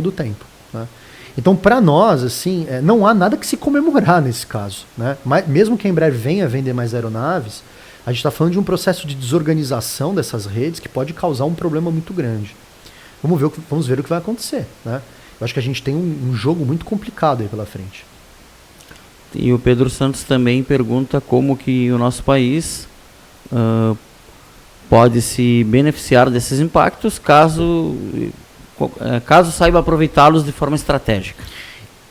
do tempo, né? Então, para nós, assim, não há nada que se comemorar nesse caso, né? Mas, mesmo que em breve venha vender mais aeronaves, a gente está falando de um processo de desorganização dessas redes que pode causar um problema muito grande. Vamos ver o que vai acontecer, né? Eu acho que a gente tem um jogo muito complicado aí pela frente. E o Pedro Santos também pergunta como que o nosso país pode se beneficiar desses impactos caso saiba aproveitá-los de forma estratégica.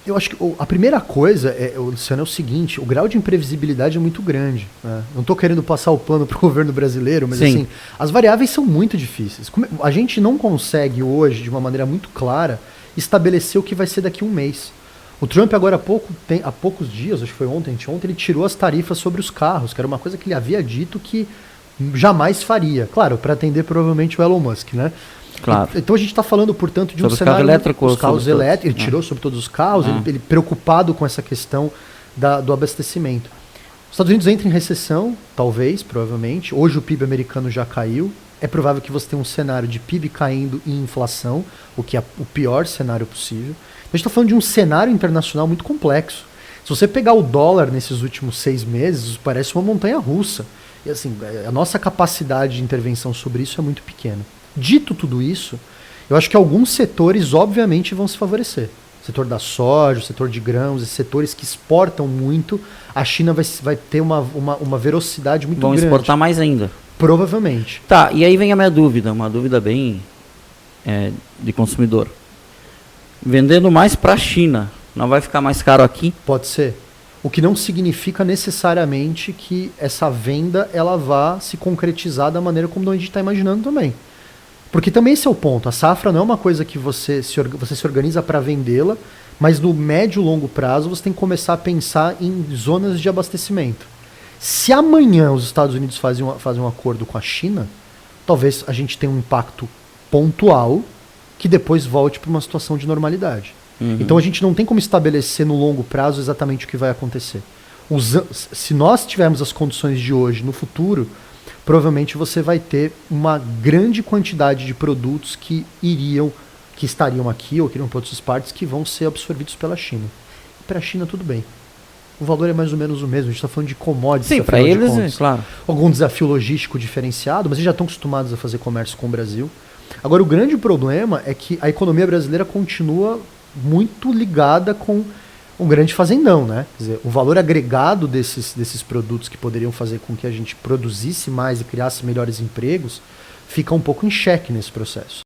Eu acho que a primeira coisa, Luciano, é o seguinte: o grau de imprevisibilidade é muito grande, né? Não estou querendo passar o pano para o governo brasileiro, mas assim, as variáveis são muito difíceis. A gente não consegue hoje, de uma maneira muito clara, estabelecer o que vai ser daqui a um mês. O Trump agora há poucos dias, acho que foi ontem, ele tirou as tarifas sobre os carros, que era uma coisa que ele havia dito que jamais faria. Claro, para atender provavelmente o Elon Musk, né? Claro. Então a gente está falando, portanto, de sobre um cenário... Os carros elétricos, ele tirou sobre todos os carros, ele preocupado com essa questão do abastecimento. Os Estados Unidos entram em recessão, talvez, provavelmente. Hoje o PIB americano já caiu. É provável que você tenha um cenário de PIB caindo e inflação, o que é o pior cenário possível. Então a gente está falando de um cenário internacional muito complexo. Se você pegar o dólar nesses últimos 6 meses, parece uma montanha russa. E assim, a nossa capacidade de intervenção sobre isso é muito pequena. Dito tudo isso, eu acho que alguns setores, obviamente, vão se favorecer. O setor da soja, o setor de grãos, esses setores que exportam muito, a China vai ter uma velocidade muito grande. Vão exportar mais ainda. Provavelmente. Tá, e aí vem a minha dúvida, uma dúvida bem de consumidor. Vendendo mais para a China, não vai ficar mais caro aqui? Pode ser. O que não significa necessariamente que essa venda ela vá se concretizar da maneira como a gente está imaginando também. Porque também esse é o ponto. A safra não é uma coisa que você se organiza para vendê-la, mas no médio e longo prazo você tem que começar a pensar em zonas de abastecimento. Se amanhã os Estados Unidos fazem um acordo com a China, talvez a gente tenha um impacto pontual que depois volte para uma situação de normalidade. Então a gente não tem como estabelecer no longo prazo exatamente o que vai acontecer. Se nós tivermos as condições de hoje no futuro, provavelmente você vai ter uma grande quantidade de produtos que estariam aqui ou que iriam para outras partes que vão ser absorvidos pela China. Para a China tudo bem. O valor é mais ou menos o mesmo, a gente está falando de commodities. Sim, para eles, claro. Algum desafio logístico diferenciado, mas eles já estão acostumados a fazer comércio com o Brasil. Agora, o grande problema é que a economia brasileira continua muito ligada com um grande fazendão, né? Quer dizer, o valor agregado desses produtos que poderiam fazer com que a gente produzisse mais e criasse melhores empregos fica um pouco em xeque nesse processo.